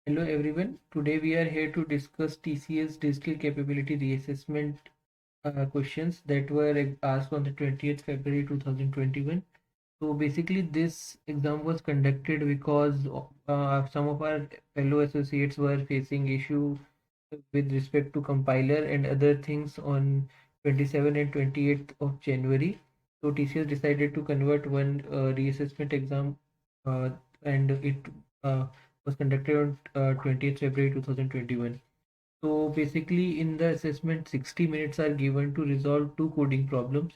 Hello everyone. Today we are here to discuss TCS Digital Capability Reassessment questions that were asked on the 20th February 2021. So basically this exam was conducted because some of our fellow associates were facing issue with respect to compiler and other things on 27th and 28th of January. So TCS decided to convert one reassessment exam uh, and it uh, was conducted on 20th February 2021. So basically in the assessment 60 minutes are given to resolve two coding problems.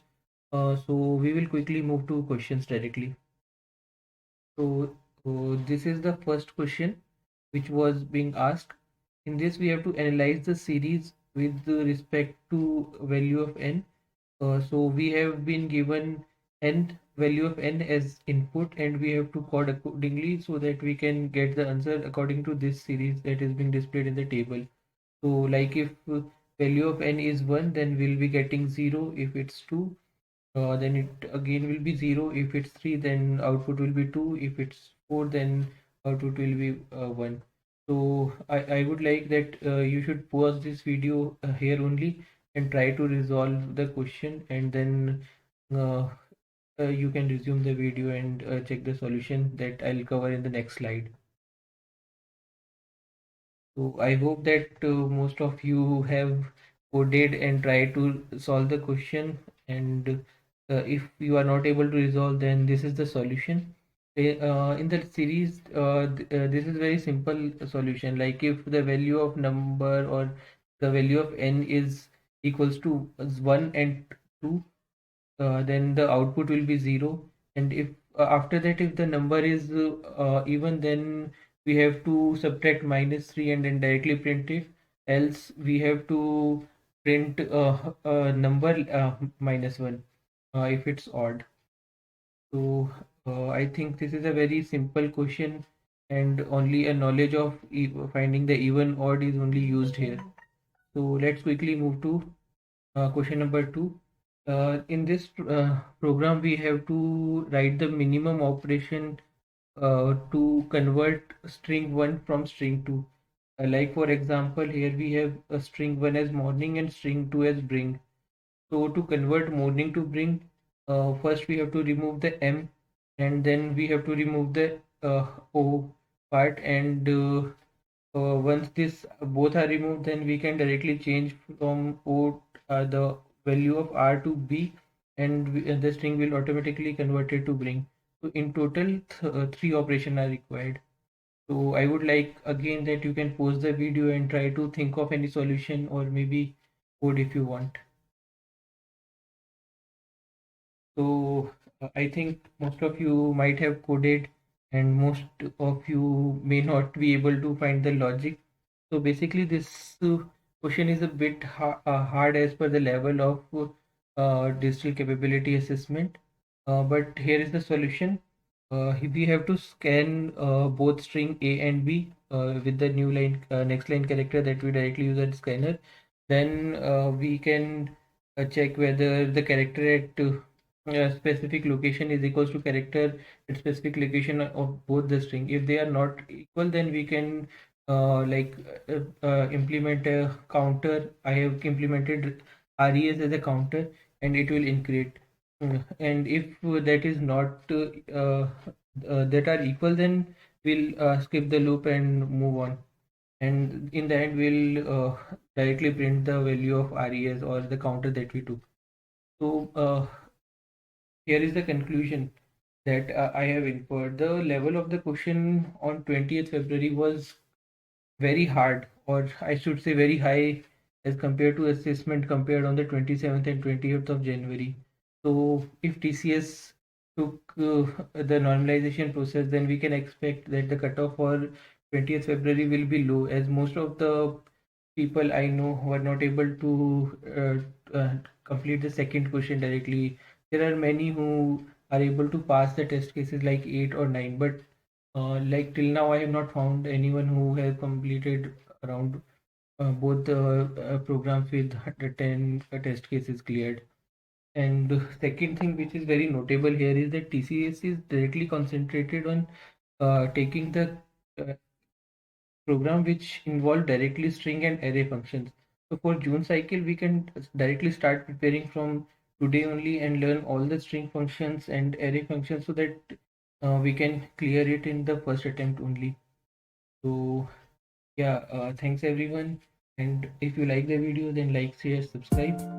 So we will quickly move to questions directly. So this is the first question which was being asked. In this, we have to analyze the series with respect to value of n. So we have been given n value of n as input, and we have to code accordingly so that we can get the answer according to this series that is being displayed in the table. So like if value of n is 1, then we'll be getting 0 if it's 2, then it again will be 0 if it's 3, then output will be 2, if it's 4 then output will be 1. So I would like that you should pause this video here only and try to resolve the question, and then uh, you can resume the video and check the solution that I'll cover in the next slide. So I hope that most of you have coded and tried to solve the question. And if you are not able to resolve, then this is the solution. In the series, this is very simple solution. Like if the value of number or the value of n is equals to 1 and 2, then the output will be 0. And if after that, if the number is even, then we have to subtract -3 and then directly print it. Else we have to print a number -1 if it's odd. So I think this is a very simple question, and only a knowledge of finding the even odd is only used here. So let's quickly move to question number 2. In this program, we have to write the minimum operation to convert string 1 from string 2. Like for example, here we have a string 1 as morning and string 2 as bring. So to convert morning to bring, first we have to remove the M, and then we have to remove the O part, and once this both are removed, then we can directly change from O the value of R to B, and the string will automatically convert it to bring. So in total, three operations are required. So I would like again that you can pause the video and try to think of any solution, or maybe code if you want. So I think most of you might have coded, and most of you may not be able to find the logic. So basically, this question is a bit hard as per the level of digital capability assessment. But here is the solution. We have to scan both string A and B with the new line next line character that we directly use at scanner. Then we can check whether the character at specific location is equals to character at specific location of both the string. If they are not equal, then we can implement a counter. I have implemented res as a counter, and it will increase. And if that is not that are equal, then we'll skip the loop and move on. And in the end, we'll directly print the value of res or the counter that we took. So here is the conclusion that I have inferred. The level of the question on 20th February was very hard, or I should say very high, as compared to assessment compared on the 27th and 20th of January. So if TCS took the normalization process, then we can expect that the cutoff for 20th February will be low, as most of the people I know were not able to complete the second question directly. There are many who are able to pass the test cases like 8 or 9, but like till now, I have not found anyone who has completed around both the programs with 110 test cases cleared. And the second thing which is very notable here is that TCS is directly concentrated on taking the uh, program which involve directly string and array functions. So for June cycle, we can directly start preparing from today only and learn all the string functions and array functions so that we can clear it in the first attempt only. So yeah, thanks everyone. And if you like the video, then like, share, subscribe.